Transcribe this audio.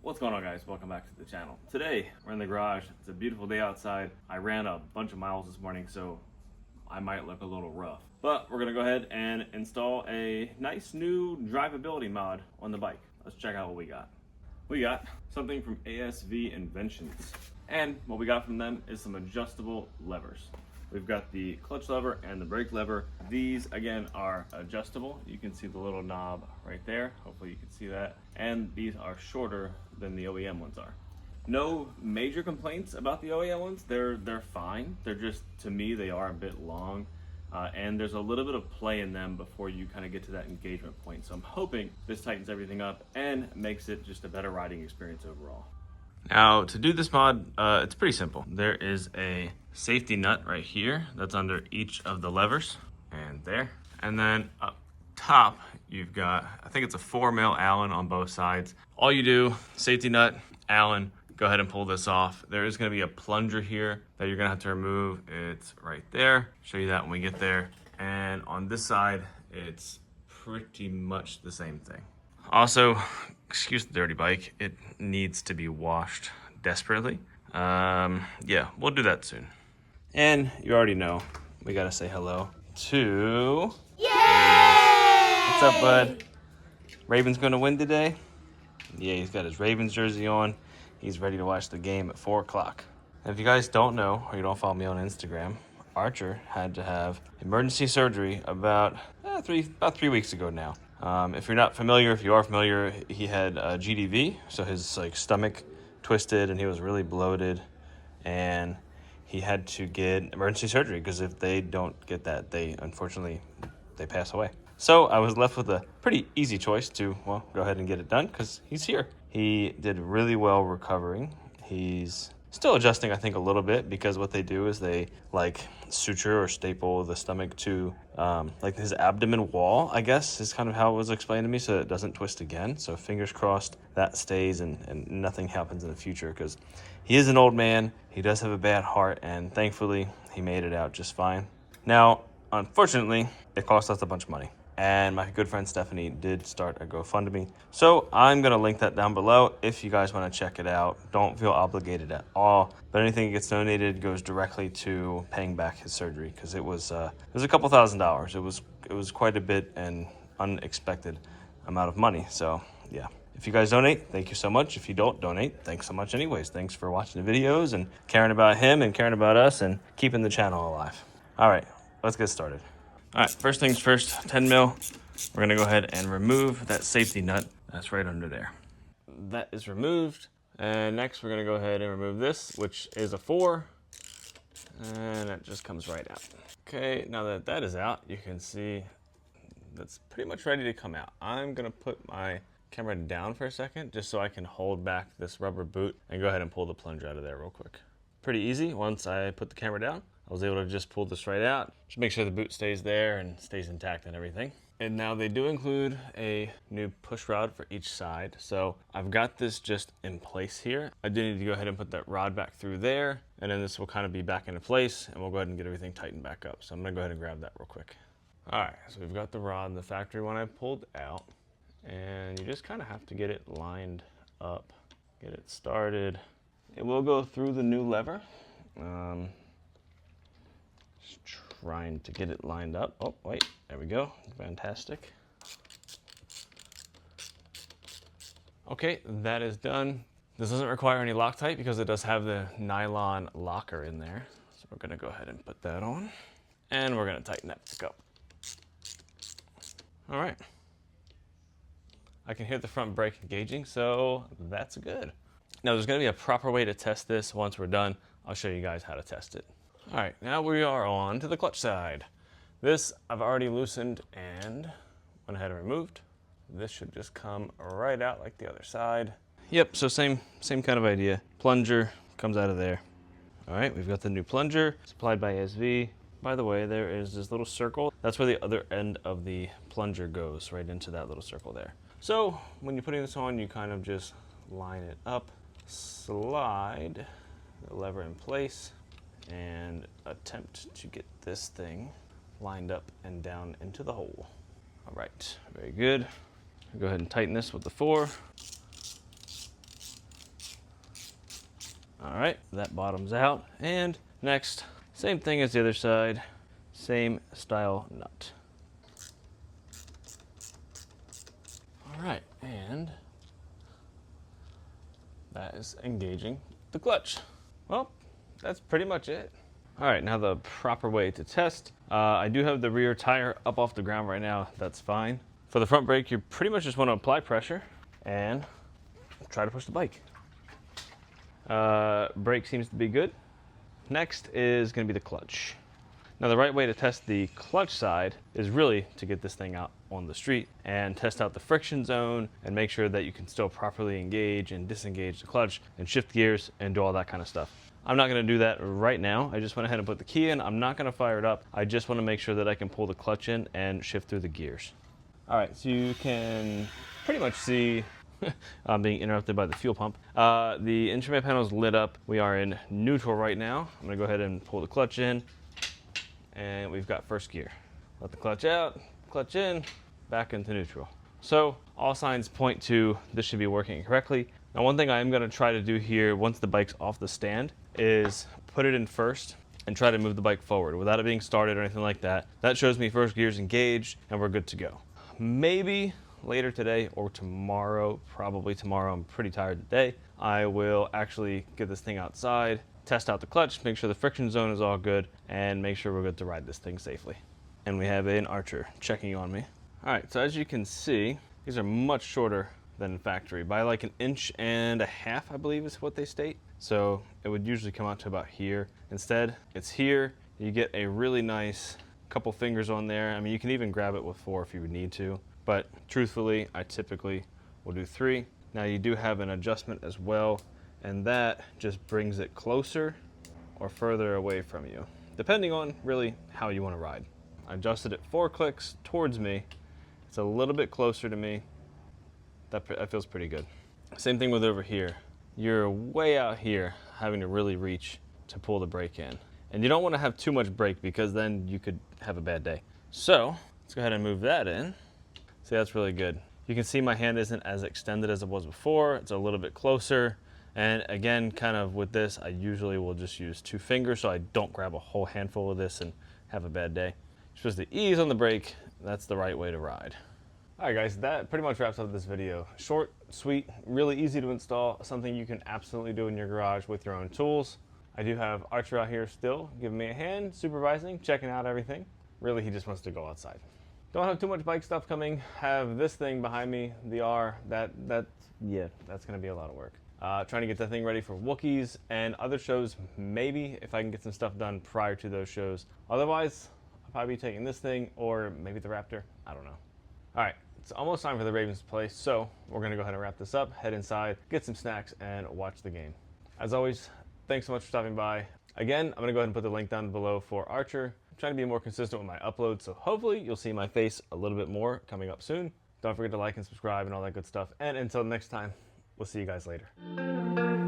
What's going on, guys? Welcome back to the channel. Today we're in the garage. It's a beautiful day outside. I ran a bunch of miles this morning, so I might look a little rough, but we're gonna go ahead and install a nice new drivability mod on the bike. Let's check out what we got. We got something from ASV Inventions, and what we got from them is some adjustable levers. We've got the clutch lever and the brake lever. These, again, are adjustable. You can see the little knob right there. Hopefully you can see that. And these are shorter than the OEM ones are. No major complaints about the OEM ones. They're fine. They're just, to me, they are a bit long. And there's a little bit of play in them before you kind of get to that engagement point. So I'm hoping this tightens everything up and makes it just a better riding experience overall. Now, to do this mod, it's pretty simple. There is a safety nut right here that's under each of the levers, and there. And then up top, you've got, I think it's a 4mm Allen on both sides. All you do, safety nut, Allen, go ahead and pull this off. There is gonna be a plunger here that you're gonna have to remove. It's right there. Show you that when we get there. And on this side, it's pretty much the same thing. Also, excuse the dirty bike, it needs to be washed desperately. Yeah, we'll do that soon. And you already know, we gotta say hello to... Yay! What's up, bud? Ravens gonna win today? Yeah, he's got his Ravens jersey on. He's ready to watch the game at 4 o'clock. If you guys don't know, or you don't follow me on Instagram, Archer had to have emergency surgery about 3 weeks ago now. If you're not familiar, if you are familiar, he had GDV, so his stomach twisted and he was really bloated, and he had to get emergency surgery because if they don't get that, unfortunately they pass away. So I was left with a pretty easy choice to, well, go ahead and get it done because he's here. He did really well recovering. He's still adjusting, I think, a little bit because what they do is they suture or staple the stomach to his abdomen wall, I guess, is kind of how it was explained to me, so it doesn't twist again. So fingers crossed that stays and nothing happens in the future because he is an old man. He does have a bad heart, and thankfully he made it out just fine. Now, unfortunately, it cost us a bunch of money. And my good friend Stephanie did start a GoFundMe. So I'm going to link that down below if you guys want to check it out. Don't feel obligated at all. But anything that gets donated goes directly to paying back his surgery because it was a couple $1,000s. It was quite a bit and unexpected amount of money. So yeah. If you guys donate, thank you so much. If you don't donate, thanks so much anyways. Thanks for watching the videos and caring about him and caring about us and keeping the channel alive. All right, let's get started. All right, first things first, 10mm. We're gonna go ahead and remove that safety nut that's right under there. That is removed. And next we're gonna go ahead and remove this, which is a 4. And it just comes right out. Okay, now that that is out, you can see that's pretty much ready to come out. I'm gonna put my camera down for a second just so I can hold back this rubber boot and go ahead and pull the plunger out of there real quick. Pretty easy. Once I put the camera down, I was able to just pull this right out. Just make sure the boot stays there and stays intact and everything. And now they do include a new push rod for each side. So I've got this just in place here. I do need to go ahead and put that rod back through there, and then this will kind of be back into place, and we'll go ahead and get everything tightened back up. So I'm gonna go ahead and grab that real quick. All right, so we've got the rod, the factory one I pulled out, and you just kind of have to get it lined up, get it started. It will go through the new lever. Just trying to get it lined up. Oh, wait, there we go. Fantastic. Okay, that is done. This doesn't require any Loctite because it does have the nylon locker in there. So we're gonna go ahead and put that on, and we're gonna tighten that back up. All right. I can hear the front brake engaging, so that's good. Now there's gonna be a proper way to test this. Once we're done, I'll show you guys how to test it. All right, now we are on to the clutch side. This I've already loosened and went ahead and removed. This should just come right out like the other side. Yep, so same kind of idea. Plunger comes out of there. All right, we've got the new plunger supplied by ASV. By the way, there is this little circle. That's where the other end of the plunger goes, right into that little circle there. So when you're putting this on, you kind of just line it up, slide the lever in place, and attempt to get this thing lined up and down into the hole. All right, very good. Go ahead and tighten this with the 4. All right, that bottoms out. And next, same thing as the other side, same style nut. All right, and that is engaging the clutch. Well, that's pretty much it. All right, now the proper way to test. I do have the rear tire up off the ground right now. That's fine. For the front brake, you pretty much just want to apply pressure and try to push the bike. Brake seems to be good. Next is going to be the clutch. Now the right way to test the clutch side is really to get this thing out on the street and test out the friction zone and make sure that you can still properly engage and disengage the clutch and shift gears and do all that kind of stuff. I'm not going to do that right now. I just went ahead and put the key in. I'm not going to fire it up. I just want to make sure that I can pull the clutch in and shift through the gears. All right, so you can pretty much see I'm being interrupted by the fuel pump. The instrument panel is lit up. We are in neutral right now. I'm going to go ahead and pull the clutch in. And we've got first gear. Let the clutch out, clutch in, back into neutral. So all signs point to this should be working correctly. Now one thing I am going to try to do here once the bike's off the stand is put it in first and try to move the bike forward without it being started or anything like that. That shows me first gear's engaged and we're good to go. Maybe later today or tomorrow, probably tomorrow, I'm pretty tired today, I will actually get this thing outside, test out the clutch, make sure the friction zone is all good, and make sure we're good to ride this thing safely. And we have an Archer checking on me. All right, so as you can see, these are much shorter than factory by like 1.5 inches, I believe is what they state. So it would usually come out to about here. Instead, it's here. You get a really nice couple fingers on there. I mean, you can even grab it with 4 if you would need to, but truthfully, I typically will do 3. Now you do have an adjustment as well, and that just brings it closer or further away from you, depending on really how you want to ride. I adjusted it 4 clicks towards me. It's a little bit closer to me. That feels pretty good. Same thing with over here. You're way out here having to really reach to pull the brake in. And you don't want to have too much brake because then you could have a bad day. So let's go ahead and move that in. See, that's really good. You can see my hand isn't as extended as it was before. It's a little bit closer. And again, kind of with this, I usually will just use 2 fingers so I don't grab a whole handful of this and have a bad day. You're supposed to ease on the brake. That's the right way to ride. All right, guys, that pretty much wraps up this video. Short, sweet, really easy to install, something you can absolutely do in your garage with your own tools. I do have Archer out here still giving me a hand, supervising, checking out everything. Really, he just wants to go outside. Don't have too much bike stuff coming. Have this thing behind me, the R. That's gonna be a lot of work. Trying to get that thing ready for Wookiees and other shows, maybe, if I can get some stuff done prior to those shows. Otherwise, I'll probably be taking this thing or maybe the Raptor. I don't know. All right, it's almost time for the Ravens to play, so we're going to go ahead and wrap this up, head inside, get some snacks, and watch the game. As always, thanks so much for stopping by. Again, I'm going to go ahead and put the link down below for Archer. I'm trying to be more consistent with my uploads, so hopefully you'll see my face a little bit more coming up soon. Don't forget to like and subscribe and all that good stuff. And until next time, we'll see you guys later.